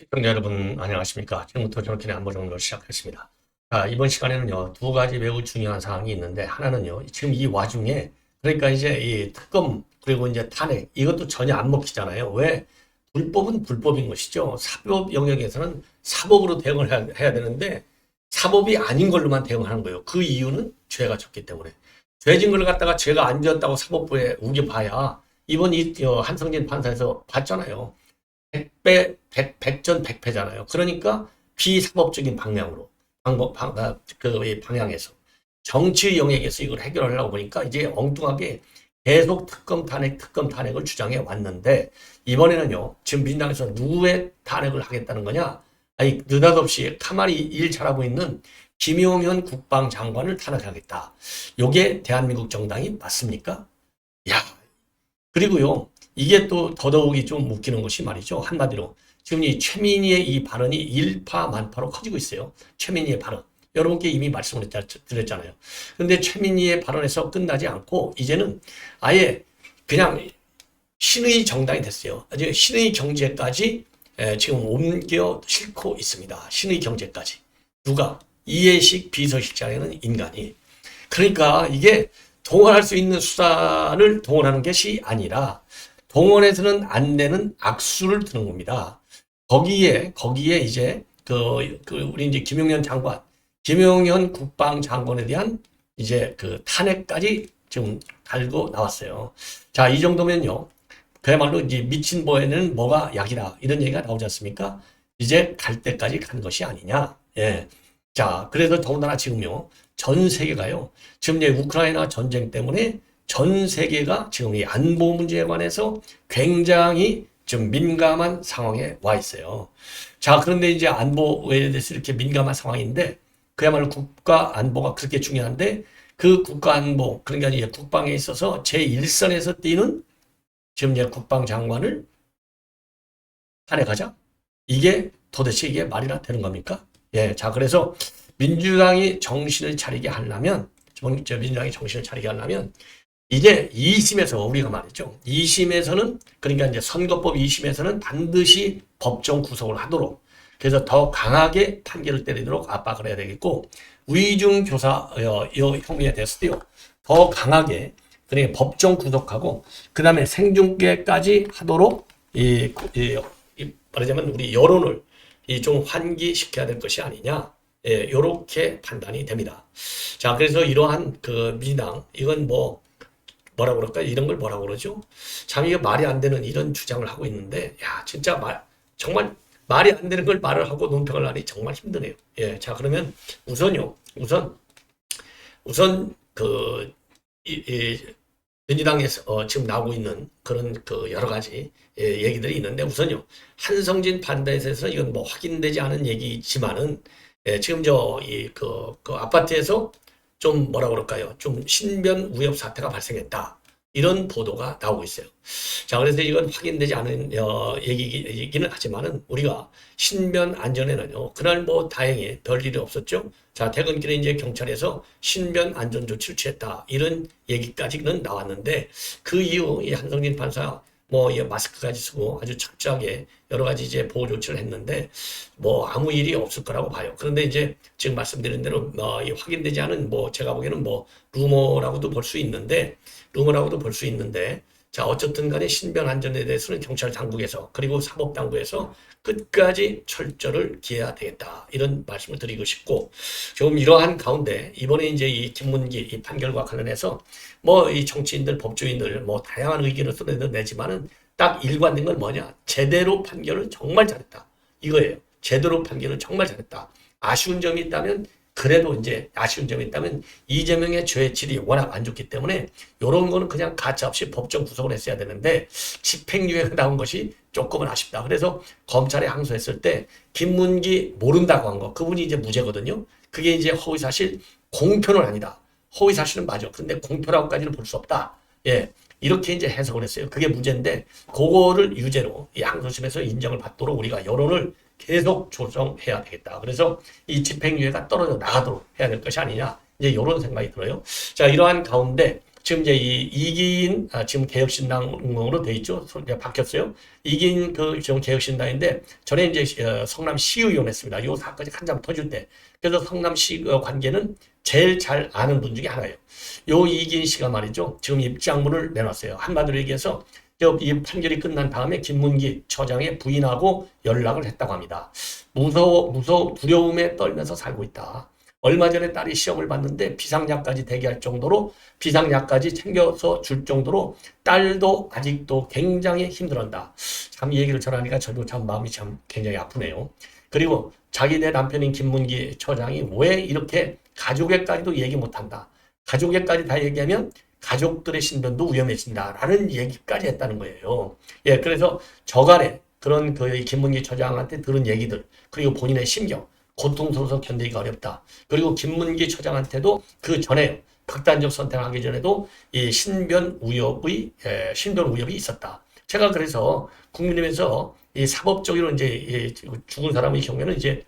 시청자 여러분 안녕하십니까. 지금부터 정치의 안보정론을 시작하겠습니다. 자, 이번 시간에는요, 두 가지 매우 중요한 사항이 있는데, 하나는요, 지금 이 와중에, 그러니까 이제 이 특검, 그리고 이제 탄핵, 이것도 전혀 안 먹히잖아요. 왜? 불법은 불법인 것이죠. 사법 영역에서는 사법으로 대응을 해야 되는데, 사법이 아닌 걸로만 대응하는 거예요. 그 이유는 죄가 졌기 때문에. 죄진 걸 갖다가 죄가 안 졌다고 사법부에 우겨봐야, 이번 한성진 판사에서 봤잖아요. 100배, 100전 100패잖아요. 그러니까 비사법적인 방향으로, 이 방향에서. 정치 영역에서 이걸 해결하려고 보니까 이제 엉뚱하게 계속 특검 탄핵을 주장해 왔는데, 이번에는요, 지금 민주당에서 누구의 탄핵을 하겠다는 거냐? 아니, 느닷없이 가만히 일 잘하고 있는 김용현 국방장관을 탄핵하겠다. 요게 대한민국 정당이 맞습니까? 야, 그리고요, 이게 또 더더욱이 좀 웃기는 것이 말이죠. 한마디로. 지금 이 최민희의 이 발언이 일파만파로 커지고 있어요. 최민희의 발언. 여러분께 이미 말씀을 드렸잖아요. 그런데 최민희의 발언에서 끝나지 않고, 이제는 아예 그냥 신의 정당이 됐어요. 아주 신의 경제까지 지금 옮겨 싣고 있습니다. 신의 경제까지. 누가? 이해식 비서실장이라는 인간이. 그러니까 이게 동원할 수 있는 수단을 동원하는 것이 아니라 동원해서는 안 되는 악수를 드는 겁니다. 거기에 이제 우리 이제 김용현 국방장관에 대한 이제 그 탄핵까지 지금 달고 나왔어요. 자, 이 정도면요. 그야말로 이제 미친 보에는 뭐가 약이다. 이런 얘기가 나오지 않습니까? 이제 갈 때까지 간 것이 아니냐. 예. 자, 그래서 더군다나 지금요. 전 세계가요. 지금 이제 우크라이나 전쟁 때문에 전 세계가 지금 이 안보 문제에 관해서 굉장히 좀 민감한 상황에 와 있어요. 자, 그런데 이제 안보에 대해서 이렇게 민감한 상황인데, 그야말로 국가 안보가 그렇게 중요한데, 그 국가 안보, 그러니까 이제 국방에 있어서 제1선에서 뛰는 지금 이제 국방장관을 탄핵하자? 이게 도대체 이게 말이나 되는 겁니까? 예, 자, 그래서 민주당이 정신을 차리게 하려면, 이제 2심에서 우리가 말했죠. 2심에서는, 그러니까 이제 선거법 2심에서는 반드시 법정 구속을 하도록, 그래서 더 강하게 판결을 때리도록 압박을 해야 되겠고, 위중교사 혐의에 대해서도요, 더 강하게, 그러니까 법정 구속하고, 그 다음에 생중계까지 하도록, 말하자면 우리 여론을 좀 환기시켜야 될 것이 아니냐. 예, 요렇게 판단이 됩니다. 자, 그래서 이러한 그 민주당, 이건 뭐라 그럴까? 이런 걸 뭐라고 그러죠? 참 이게 말이 안 되는 이런 주장을 하고 있는데, 야, 진짜 정말 말이 안 되는 걸 말을 하고 논평을 하니 정말 힘드네요. 예, 자, 그러면 우선 민주당에서 지금 나오고 있는 그런 그 여러 가지 얘기들이 있는데, 우선요, 한성진 판단에서 이건 뭐 확인되지 않은 얘기지만은, 지금 그 아파트에서 좀 뭐라 그럴까요? 좀 신변 위협 사태가 발생했다. 이런 보도가 나오고 있어요. 자, 그래서 이건 확인되지 않은 얘기기는 하지만은, 우리가 신변 안전에는요, 그날 뭐 다행히 별일이 없었죠. 자, 퇴근길에 이제 경찰에서 신변 안전 조치를 취했다. 이런 얘기까지는 나왔는데, 그 이후 이 한성진 판사 마스크까지 쓰고 아주 철저하게 여러 가지 이제 보호 조치를 했는데, 아무 일이 없을 거라고 봐요. 그런데 이제 지금 말씀드린 대로 확인되지 않은 제가 보기에는 루머라고도 볼 수 있는데, 자, 어쨌든 간에 신변 안전에 대해서는 경찰 당국에서, 그리고 사법 당국에서 끝까지 철저를 기해야 되겠다. 이런 말씀을 드리고 싶고, 지금 이러한 가운데 이번에 이제 이 김문기 이 판결과 관련해서 이 정치인들, 법조인들 다양한 의견을 쏟아내지만은 딱 일관된 건 뭐냐? 제대로 판결을 정말 잘했다. 이거예요. 제대로 판결을 정말 잘했다. 아쉬운 점이 있다면, 이재명의 죄의 질이 워낙 안 좋기 때문에 이런 거는 그냥 가차없이 법정 구속을 했어야 되는데, 집행유예가 나온 것이 조금은 아쉽다. 그래서 검찰에 항소했을 때 김문기 모른다고 한 거, 그분이 이제 무죄거든요. 그게 이제 허위사실, 공표는 아니다. 허위사실은 맞아. 근데 공표라고까지는 볼 수 없다. 예. 이렇게 이제 해석을 했어요. 그게 문제인데, 그거를 유죄로 이 항소심에서 인정을 받도록 우리가 여론을 계속 조정해야 되겠다. 그래서 이 집행유예가 떨어져 나가도록 해야 될 것이 아니냐. 이제 이런 생각이 들어요. 자, 이러한 가운데 지금 이제 이 이기인 지금 개혁신당으로 돼 있죠. 이제 바뀌었어요. 이기인 그 지금 개혁신당인데 전에 이제 성남시의원 했습니다. 요 사건이 한참 터질 때. 그래서 성남시 관계는 제일 잘 아는 분 중에 하나예요. 요 이기인 씨가 말이죠. 지금 입장문을 내놨어요. 한마디로 얘기해서 이 판결이 끝난 다음에 김문기 처장의 부인하고 연락을 했다고 합니다. 두려움에 떨면서 살고 있다. 얼마 전에 딸이 시험을 봤는데 비상약까지 대기할 정도로 비상약까지 챙겨서 줄 정도로 딸도 아직도 굉장히 힘들었다. 참 이 얘기를 전하니까 저도 참 마음이 참 굉장히 아프네요. 그리고 자기네 남편인 김문기 처장이 왜 이렇게 가족에까지도 얘기 못한다. 가족에까지 다 얘기하면 가족들의 신변도 위험해진다라는 얘기까지 했다는 거예요. 예, 그래서 저간에 그런 그 김문기 처장한테 들은 얘기들 그리고 본인의 심경 고통스러워서 견디기가 어렵다. 그리고 김문기 처장한테도 그 전에 극단적 선택하기 전에도 이 신변 위협이 있었다. 제가 그래서 국민의힘에서 이 사법적으로 이제 죽은 사람의 경우에는 이제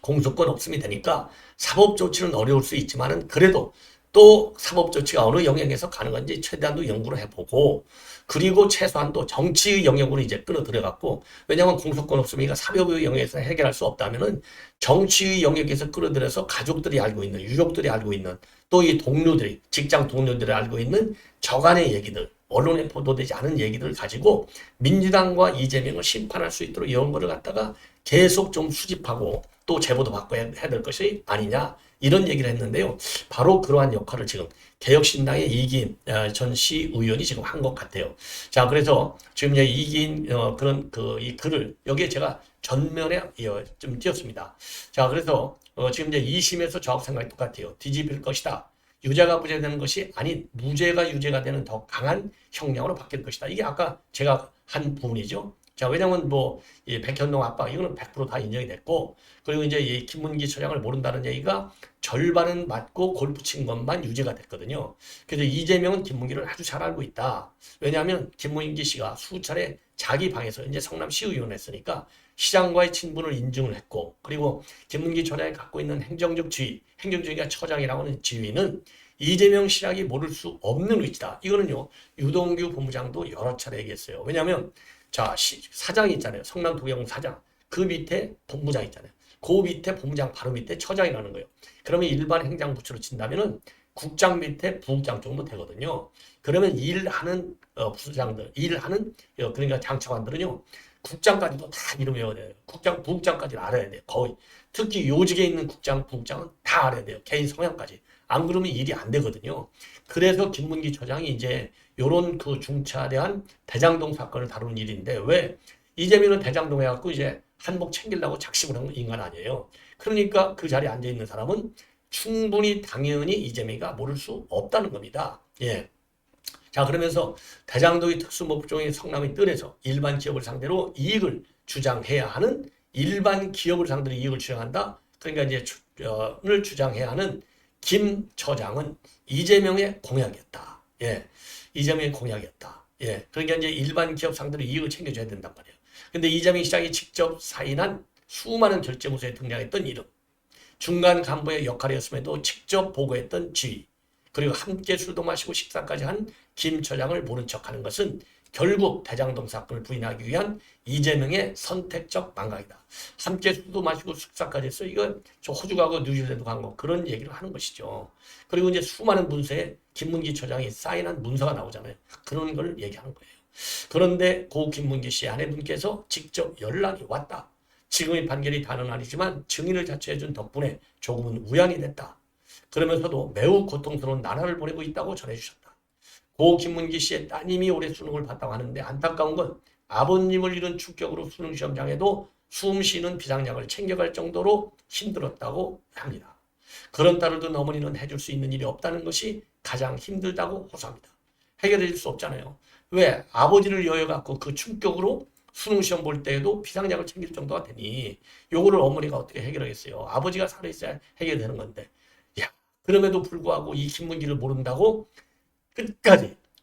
공소권 없음이 되니까 사법 조치는 어려울 수 있지만은 그래도 또 사법 조치가 어느 영역에서 가는 건지 최대한도 연구를 해보고 그리고 최소한도 정치의 영역으로 이제 끌어들여갖고 왜냐하면 공소권 없으니까 사법의 영역에서 해결할 수 없다면은 정치의 영역에서 끌어들여서 가족들이 알고 있는 유족들이 알고 있는 또 이 동료들이 직장 동료들이 알고 있는 저간의 얘기들 언론에 보도되지 않은 얘기들을 가지고 민주당과 이재명을 심판할 수 있도록 이런 거를 갖다가 계속 좀 수집하고 또 제보도 받고 해야 될 것이 아니냐 이런 얘기를 했는데요. 바로 그러한 역할을 지금 개혁신당의 이기인 전 시의원이 지금 한 것 같아요. 자, 그래서 지금 이제 이기인 그런 이 글을 여기에 제가 전면에 좀 띄었습니다. 자, 그래서 지금 이제 2심에서 저하고 생각이 똑같아요. 뒤집힐 것이다. 유죄가 무죄되는 것이 아닌 무죄가 유죄가 되는 더 강한 형량으로 바뀔 것이다. 이게 아까 제가 한 부분이죠. 자, 왜냐면 이 백현동 압박 이거는 100%다 인정이 됐고 그리고 이제 이 김문기 처장을 모른다는 얘기가 절반은 맞고 골프 친 것만 유죄가 됐거든요. 그래서 이재명은 김문기를 아주 잘 알고 있다. 왜냐하면 김문기 씨가 수차례 자기 방에서 이제 성남시의원 했으니까 시장과의 친분을 인증을 했고 그리고 김문기 처장이 갖고 있는 행정적 지위, 행정적인 처장이라고 하는 지위는 이재명 시장이 모를 수 없는 위치다. 이거는요 유동규 본부장도 여러 차례 얘기했어요. 왜냐하면 자 사장이 있잖아요. 성남도경 사장 그 밑에 본부장 있잖아요. 그 밑에 본부장 바로 밑에 처장이라는 거예요. 그러면 일반 행정부처로 친다면은 국장 밑에 부국장 정도 되거든요. 그러면 일하는 부장들, 일하는 그러니까 장차관들은요. 국장까지도 다 이름 외워야 돼요. 국장, 부국장까지는 알아야 돼요. 거의. 특히 요직에 있는 국장, 부국장은 다 알아야 돼요. 개인 성향까지. 안 그러면 일이 안 되거든요. 그래서 김문기 처장이 이제 요런 그 중차대한 대장동 사건을 다루는 일인데 왜 이재명은 대장동 해갖고 이제 한몫 챙기려고 작심을 한 인간 아니에요. 그러니까 그 자리에 앉아 있는 사람은 충분히 당연히 이재명이가 모를 수 없다는 겁니다. 예. 자, 그러면서 대장동의 특수목적인 성남의 뜰에서 일반 기업을 상대로 이익을 주장해야 하는 일반 기업을 상대로 이익을 주장한다. 그러니까 이제 를 주장해야 하는 김 처장은 이재명의 공약이었다. 예. 이재명의 공약이었다. 예. 그러니까 이제 일반 기업 상대로 이익을 챙겨줘야 된단 말이에요. 근데 이재명 시장이 직접 사인한 수많은 결재무서에 등장했던 이름, 중간 간부의 역할이었음에도 직접 보고했던 지위, 그리고 함께 술도 마시고 식사까지 한 김 처장을 모른 척하는 것은 결국 대장동 사건을 부인하기 위한 이재명의 선택적 망각이다. 함께 술도 마시고 식사까지 했어. 이거 저 호주 가고 뉴질랜드 간 거 그런 얘기를 하는 것이죠. 그리고 이제 수많은 문서에 김문기 처장이 사인한 문서가 나오잖아요. 그런 걸 얘기하는 거예요. 그런데 고 김문기 씨 아내분께서 직접 연락이 왔다. 지금의 판결이 다는 아니지만 증인을 자처해준 덕분에 조금은 우연이 됐다. 그러면서도 매우 고통스러운 나날을 보내고 있다고 전해주셨다. 고 김문기 씨의 따님이 올해 수능을 봤다고 하는데 안타까운 건 아버님을 잃은 충격으로 수능 시험장에도 숨 쉬는 비상약을 챙겨갈 정도로 힘들었다고 합니다. 그런 딸을 둔 어머니는 해줄 수 있는 일이 없다는 것이 가장 힘들다고 호소합니다. 해결해줄 수 없잖아요. 왜? 아버지를 여여갖고 그 충격으로 수능 시험 볼 때에도 비상약을 챙길 정도가 되니 요거를 어머니가 어떻게 해결하겠어요. 아버지가 살아있어야 해결되는 건데. 야, 그럼에도 불구하고 이 김문기를 모른다고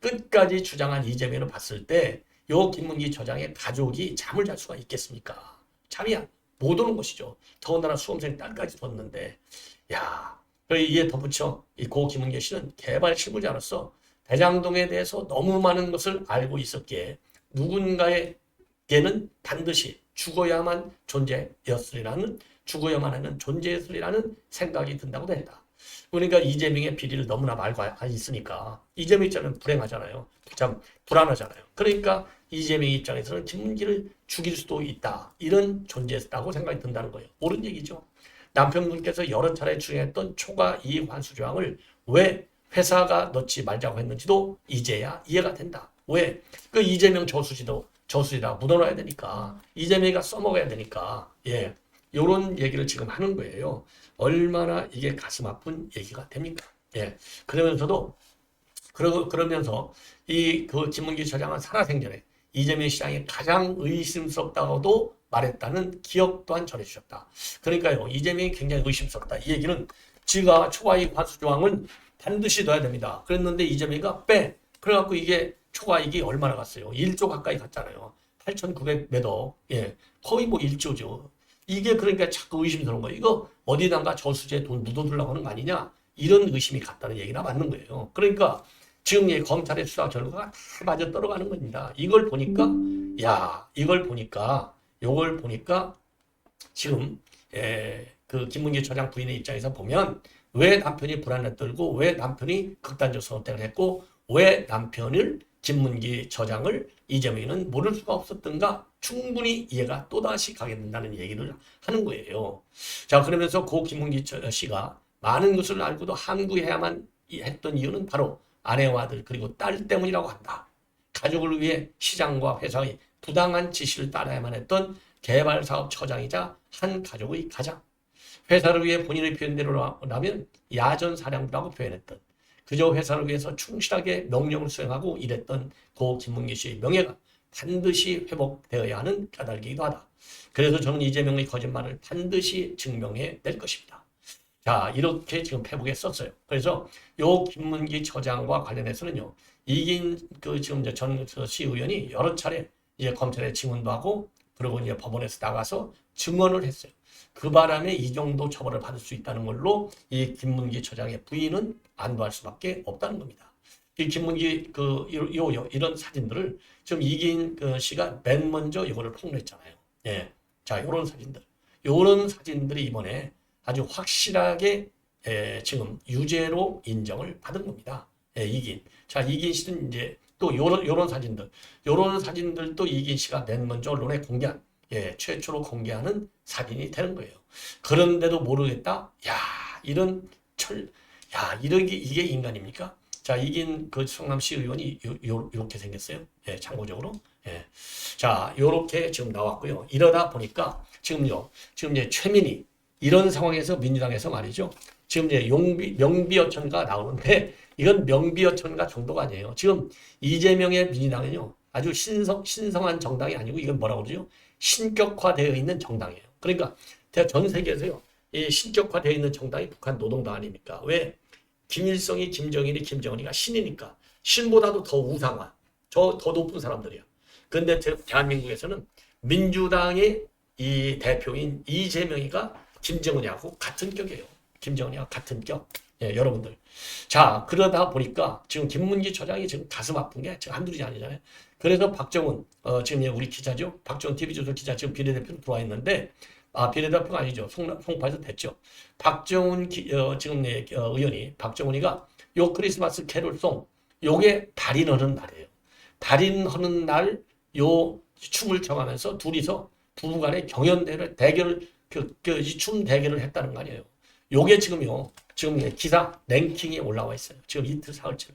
끝까지 주장한 이재명을 봤을 때 요 김문기 처장의 가족이 잠을 잘 수가 있겠습니까? 잠이 못 오는 것이죠. 더군다나 수험생 딸까지 뒀는데 야, 이에 덧붙여 이 고 김문기 씨는 개발 실무자로서 대장동에 대해서 너무 많은 것을 알고 있었기에 누군가에게는 반드시 죽어야만 죽어야만 하는 존재였으리라는 생각이 든다고 했다. 그러니까 이재명의 비리를 너무나 알고 있으니까 이재명 입장은 불행하잖아요. 참 불안하잖아요. 그러니까 이재명 입장에서는 김문기를 죽일 수도 있다. 이런 존재였다고 생각이 든다는 거예요. 옳은 얘기죠. 남편분께서 여러 차례 주장했던 초과 이익 환수 조항을 왜 회사가 넣지 말자고 했는지도 이제야 이해가 된다. 왜? 그 이재명 저수지다 묻어놔야 되니까 이재명이가 써먹어야 되니까 예, 요런 얘기를 지금 하는 거예요. 얼마나 이게 가슴 아픈 얘기가 됩니까? 예, 그러면서 그 김문기 처장은 살아생전에 이재명 시장이 가장 의심스럽다고도 말했다는 기억 또한 전해주셨다. 그러니까요, 이재명이 굉장히 의심스럽다. 이 얘기는 지가 초과이익 환수 조항은 반드시 넣어야 됩니다. 그랬는데 이재명이가 그래갖고 이게 초과이익이 얼마나 갔어요? 1조 가까이 갔잖아요. 8,900매더. 예, 거의 뭐 1조죠. 이게 그러니까 자꾸 의심스러운 거예요. 이거 어디다가 저수지에 돈 묻어두려고 하는 거 아니냐? 이런 의심이 갔다는 얘기나 맞는 거예요. 그러니까 지금 검찰의 수사 결과가 다 맞아 떨어가는 겁니다. 이걸 보니까 요걸 보니까 지금 그 김문기 처장 부인의 입장에서 보면 왜 남편이 불안에 떨고 왜 남편이 극단적 선택을 했고 왜 남편을 김문기 처장을 이재명이는 모를 수가 없었던가 충분히 이해가 또다시 가게 된다는 얘기를 하는 거예요. 자, 그러면서 고 김문기 씨가 많은 것을 알고도 항구해야만 했던 이유는 바로 아내와 아들 그리고 딸 때문이라고 한다. 가족을 위해 시장과 회사의 부당한 지시를 따라야만 했던 개발사업 처장이자 한 가족의 가장. 회사를 위해 본인의 표현대로라면 야전사령부라고 표현했던 그저 회사를 위해서 충실하게 명령을 수행하고 일했던 고 김문기 씨의 명예가 반드시 회복되어야 하는 까닭이기도 하다. 그래서 저는 이재명의 거짓말을 반드시 증명해 낼 것입니다. 자, 이렇게 지금 페북에 썼어요. 그래서 요 김문기 처장과 관련해서는요, 이긴 지금 전 시의원이 여러 차례 이제 검찰에 증언도 하고, 그리고 이제 법원에서 나가서 증언을 했어요. 그 바람에 이 정도 처벌을 받을 수 있다는 걸로 이 김문기 처장의 부인은 안도할 수밖에 없다는 겁니다. 이 김문기 이런 사진들을 지금 이긴 씨가 맨 먼저 이거를 폭로했잖아요. 예. 자, 요런 사진들이 이번에 아주 확실하게 지금 유죄로 인정을 받은 겁니다. 이긴 씨는 이제 또 요런 사진들도 이긴 씨가 맨 먼저 언론에 공개한 최초로 공개하는 사진이 되는 거예요. 그런데도 모르겠다. 이게 인간입니까? 자, 이긴 그 성남시 의원이 요렇게 생겼어요. 참고적으로. 자, 요렇게 지금 나왔고요. 이러다 보니까 지금 이제 최민희 이런 상황에서 민주당에서 말이죠. 지금 이제 명비어천가 나오는데 이건 명비어천가 정도가 아니에요. 지금 이재명의 민주당은요. 아주 신성한 정당이 아니고 이건 뭐라고 그러죠? 신격화되어 있는 정당이에요. 그러니까 전 세계에서요. 이 신격화되어 있는 정당이 북한 노동당 아닙니까? 왜? 김일성이 김정일이 김정은이가 신이니까 신보다도 더 우상화, 더 높은 사람들이야. 그런데 대한민국에서는 민주당의 이 대표인 이재명이가 김정은이하고 같은 격이에요. 김정은이하고 같은 격. 여러분들. 자, 그러다 보니까 지금 김문기 처장이 지금 가슴 아픈 게 지금 한둘이 아니잖아요. 그래서 박정훈, 지금 우리 기자죠. 박정훈 TV조선 기자 지금 비례대표로 들어와 있는데, 비례대표가 아니죠. 송파에서 됐죠. 박정훈 지금 의원이, 박정훈이가 요 크리스마스 캐롤송, 요게 달인하는 날이에요. 달인하는 날 요 춤을 춰가면서 둘이서 부부간의 대결을 이 춤 대결을 했다는 거 아니에요. 요게 지금 기사 랭킹에 올라와 있어요. 지금 이틀 사흘째.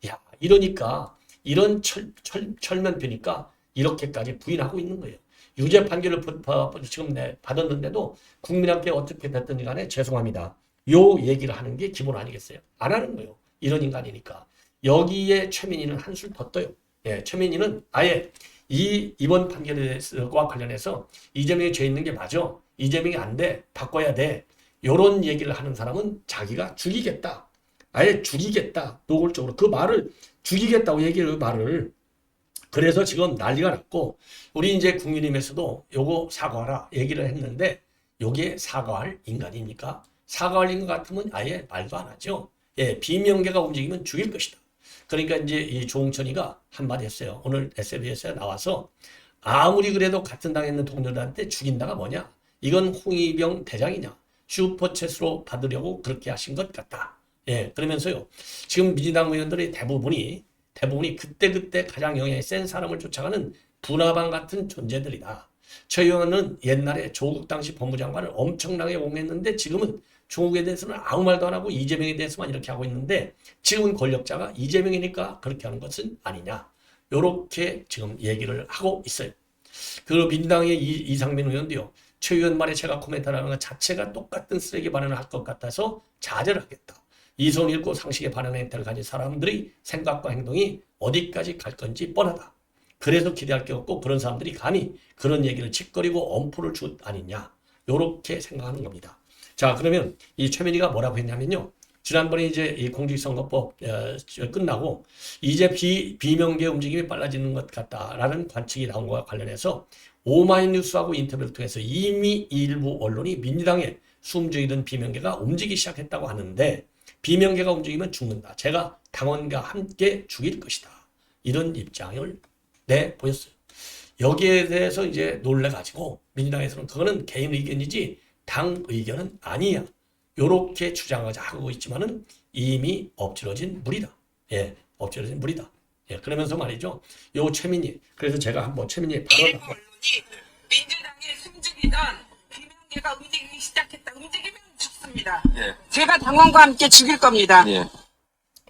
야, 이러니까 이런 철면피니까 이렇게까지 부인하고 있는 거예요. 유죄 판결을 지금 받았는데도 국민한테 어떻게 됐든지 간에 죄송합니다. 요 얘기를 하는 게 기본 아니겠어요? 안 하는 거예요. 이런 인간이니까. 여기에 최민희는 한술 더 떠요. 최민희는 아예 이번 판결과 관련해서 이재명이 죄 있는 게 맞아. 이재명이 안 돼. 바꿔야 돼. 요런 얘기를 하는 사람은 자기가 죽이겠다. 아예 죽이겠다. 노골적으로 그 말을 죽이겠다고 얘기해요. 말을. 그래서 지금 난리가 났고 우리 이제 국민의힘에서도 요거 사과하라 얘기를 했는데 요게 사과할 인간입니까? 사과할 인간 같으면 아예 말도 안 하죠. 비명계가 움직이면 죽일 것이다. 그러니까 이제 이 조홍천이가 한마디 했어요. 오늘 SBS에 나와서 아무리 그래도 같은 당에 있는 동료들한테 죽인다가 뭐냐? 이건 홍위병 대장이냐? 슈퍼챗으로 받으려고 그렇게 하신 것 같다. 예, 그러면서요. 지금 민주당 의원들의 대부분이 그때그때 가장 영향이 센 사람을 쫓아가는 분화방 같은 존재들이다. 최 의원은 옛날에 조국 당시 법무장관을 엄청나게 옹호했는데 지금은 조국에 대해서는 아무 말도 안 하고 이재명에 대해서만 이렇게 하고 있는데 지금은 권력자가 이재명이니까 그렇게 하는 것은 아니냐. 요렇게 지금 얘기를 하고 있어요. 그 민주당의 이상민 의원도요. 최 의원 말에 제가 코멘트하는 것 자체가 똑같은 쓰레기 발언을 할 것 같아서 자제를 하겠다. 이손 잃고 상식의 발언 행태를 가진 사람들의 생각과 행동이 어디까지 갈 건지 뻔하다. 그래서 기대할 게 없고 그런 사람들이 감히 그런 얘기를 짓거리고 엄포를 줄 아니냐. 요렇게 생각하는 겁니다. 자, 그러면 이 최민희가 뭐라고 했냐면요. 지난번에 이제 이 공직선거법 끝나고 이제 비명계 움직임이 빨라지는 것 같다라는 관측이 나온 것과 관련해서 오마이뉴스하고 인터뷰를 통해서 이미 일부 언론이 민주당의 숨죽이던 비명계가 움직이기 시작했다고 하는데 비명계가 움직이면 죽는다. 제가 당원과 함께 죽일 것이다. 이런 입장을 내보였어요. 여기에 대해서 이제 놀래가지고 민주당에서는 그거는 개인 의견이지 당 의견은 아니야. 요렇게 주장하고 있지만은 이미 엎질러진 물이다. 예, 엎질러진 물이다. 예, 그러면서 말이죠. 요 최민희. 그래서 제가 한번 최민희 발언. 일부 언론이 민주당의 숨죽이던 비명계가 움직이기 시작했다. 움직이면 죽습니다. 예. 제가 당원과 함께 죽일 겁니다. 예.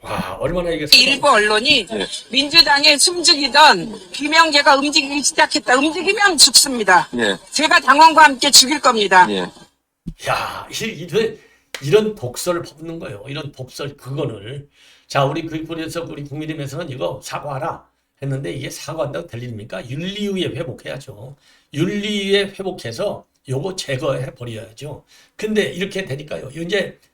와, 얼마나 이게 일부 언론이 예. 민주당의 숨죽이던 비명계가 움직이기 시작했다. 움직이면 죽습니다. 예. 제가 당원과 함께 죽일 겁니다. 예. 야, 이런 독설을 퍼붓는 거예요. 이런 독설 그거를. 자, 그래서 우리 국민의힘에서는 이거 사과하라 했는데 이게 사과한다고 될 일입니까? 윤리위에 회복해야죠. 윤리위에 회복해서 요거 제거해 버려야죠. 근데 이렇게 되니까요.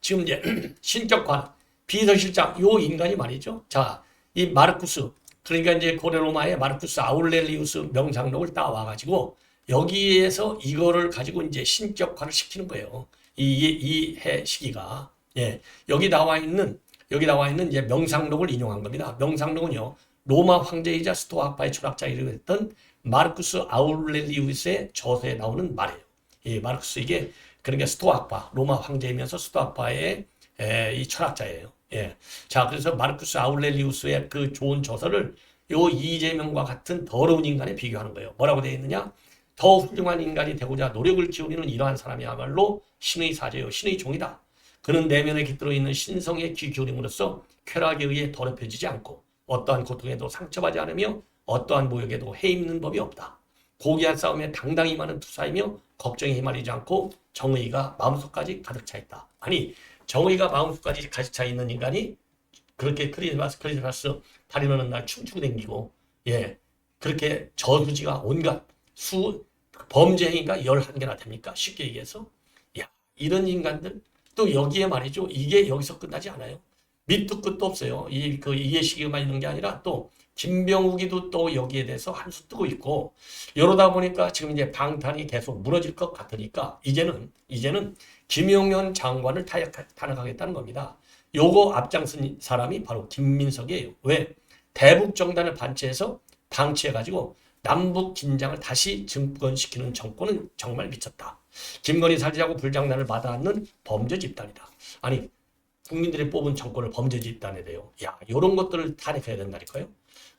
지금 이제 신격관 비서실장 요 인간이 말이죠. 자, 이 마르쿠스 그러니까 이제 고레로마의 마르쿠스 아울렐리우스 명상록을 따와가지고 여기에서 이거를 가지고 이제 신격화를 시키는 거예요. 이 해 시기가. 예. 여기 나와 있는 이제 명상록을 인용한 겁니다. 명상록은요. 로마 황제이자 스토아파의 철학자이기도 했던 마르쿠스 아울렐리우스의 저서에 나오는 말이에요. 이 마르쿠스 이게 그러니까 스토아파, 로마 황제이면서 스토아파의 이 철학자예요. 예. 자, 그래서 마르쿠스 아울렐리우스의 그 좋은 저서를 요 이재명과 같은 더러운 인간에 비교하는 거예요. 뭐라고 되어 있느냐? 더 훌륭한 인간이 되고자 노력을 기울이는 이러한 사람이야말로 신의 사제요, 신의 종이다. 그는 내면에 깃들어 있는 신성의 귀 기울임으로써 쾌락에 의해 더럽혀지지 않고 어떠한 고통에도 상처받지 않으며 어떠한 모욕에도 해입는 법이 없다. 고귀한 싸움에 당당히 임하는 투사이며 걱정에 휘말리지 않고 정의가 마음속까지 가득 차 있다. 아니, 정의가 마음속까지 가득 차 있는 인간이 그렇게 크리스마스 다리는 날 춤추고 댕기고, 예, 그렇게 저수지가 온갖 범죄 행위가 11개나 됩니까? 쉽게 얘기해서. 야, 이런 인간들 또 여기에 말이죠. 이게 여기서 끝나지 않아요. 밑도 끝도 없어요. 이해식이만 있는 게 아니라 또 김병욱이도 또 여기에 대해서 한수 뜨고 있고 이러다 보니까 지금 이제 방탄이 계속 무너질 것 같으니까 이제는 김용현 장관을 탄핵하겠다는 겁니다. 요거 앞장선 사람이 바로 김민석이에요. 왜? 대북 정단을 방치해가지고 남북 긴장을 다시 증권시키는 정권은 정말 미쳤다. 김건희 살리자고 불장난을 받아안는 범죄 집단이다. 아니, 국민들이 뽑은 정권을 범죄 집단에 대요. 야, 이런 것들을 탄핵해야 된다니까요.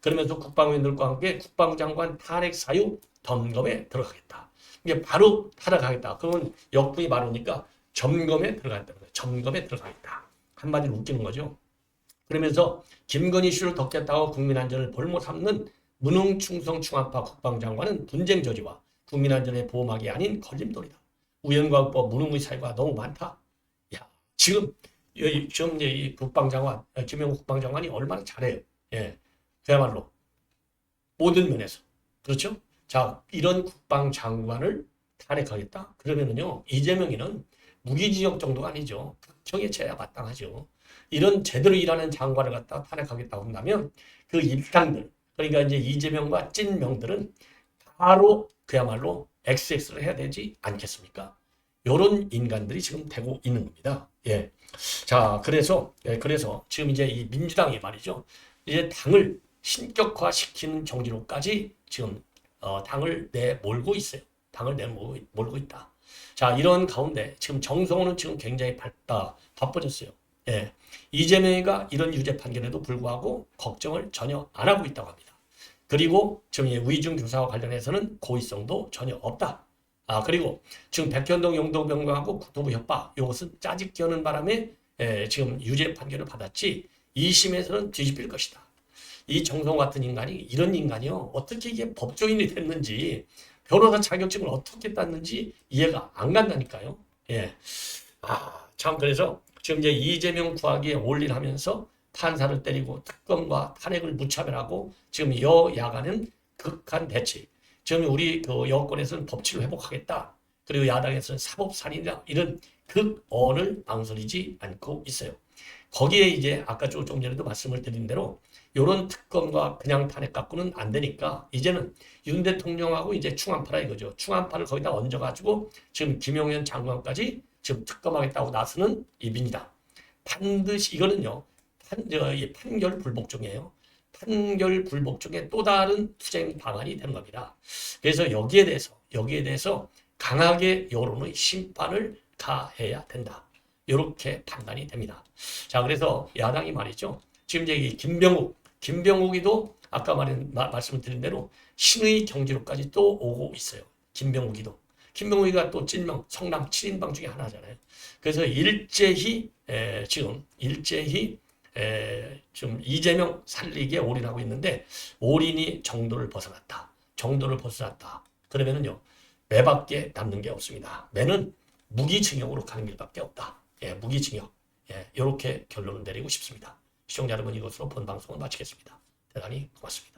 그러면서 국방위원들과 함께 국방장관 탄핵 사유 점검에 들어가겠다. 이게 바로 탄핵하겠다. 그러면 역풍이 많으니까 점검에 들어가겠다. 점검에 들어가겠다. 한마디로 웃기는 거죠. 그러면서 김건희 이슈를 덮겠다고 국민 안전을 볼모 삼는 무능충성 충한파 국방장관은 분쟁 저지와 국민 안전의 보호막이 아닌 걸림돌이다. 우연과학법 무능의 사유가 너무 많다. 야, 지금 이 국방장관 김영국 국방장관이 얼마나 잘해요. 예, 그야말로 모든 면에서 그렇죠. 자, 이런 국방장관을 탄핵하겠다. 그러면은요 이재명이는 무기징역 정도가 아니죠. 극형에 처해야 마땅하죠. 이런 제대로 일하는 장관을 갖다 탄핵하겠다고 한다면 그 일당들 그러니까 이제 이재명과 찐명들은 바로 그야말로 XX를 해야 되지 않겠습니까? 이런 인간들이 지금 되고 있는 겁니다. 예. 자, 그래서 지금 이제 이 민주당이 말이죠. 이제 당을 신격화시키는 경지로까지 지금 당을 내몰고 있어요. 당을 내몰고 있다. 자, 이런 가운데 지금 정성호는 지금 굉장히 바빠졌어요. 예. 이재명이가 이런 유죄 판결에도 불구하고 걱정을 전혀 안 하고 있다고 합니다. 그리고 지금 위중 교사와 관련해서는 고의성도 전혀 없다. 그리고 지금 백현동 영도병과하고 국토부 협박, 이것은 짜집기 하는 바람에 지금 유죄 판결을 받았지 2심에서는 뒤집힐 것이다. 이 정성 같은 인간이, 이런 인간이요, 어떻게 이게 법조인이 됐는지, 변호사 자격증을 어떻게 땄는지 이해가 안 간다니까요. 예. 참, 그래서 지금 이제 이재명 구하기에 올인하면서 판사를 때리고 특검과 탄핵을 무차별하고 지금 여야간은 극한 대치. 지금 우리 그 여권에서는 법치를 회복하겠다. 그리고 야당에서는 사법살인이다. 이런 극언을 망설이지 않고 있어요. 거기에 이제 아까 좀 전에도 말씀을 드린 대로 이런 특검과 그냥 탄핵 갖고는 안 되니까 이제는 윤 대통령하고 이제 충안파라 이거죠. 충안파를 거기다 얹어가지고 지금 김용현 장관까지 지금 특검하겠다고 나서는 입입니다. 반드시 이거는요. 판결 불복종이에요. 판결 불복종의 또 다른 투쟁 방안이 되는 겁니다. 그래서 여기에 대해서 강하게 여론의 심판을 가해야 된다. 이렇게 판단이 됩니다. 자, 그래서 야당이 말이죠. 지금 이제 이 김병욱이도 아까 말씀을 드린 대로 신의 경지로까지 또 오고 있어요. 김병욱이가 또 찐명 성남 7인방 중에 하나잖아요. 그래서 일제히 좀 이재명 살리기에 올인하고 있는데 올인이 정도를 벗어났다. 그러면은요 매밖에 남는 게 없습니다. 매는 무기징역으로 가는 길밖에 없다. 무기징역. 이렇게 결론을 내리고 싶습니다. 시청자 여러분, 이것으로 본 방송을 마치겠습니다. 대단히 고맙습니다.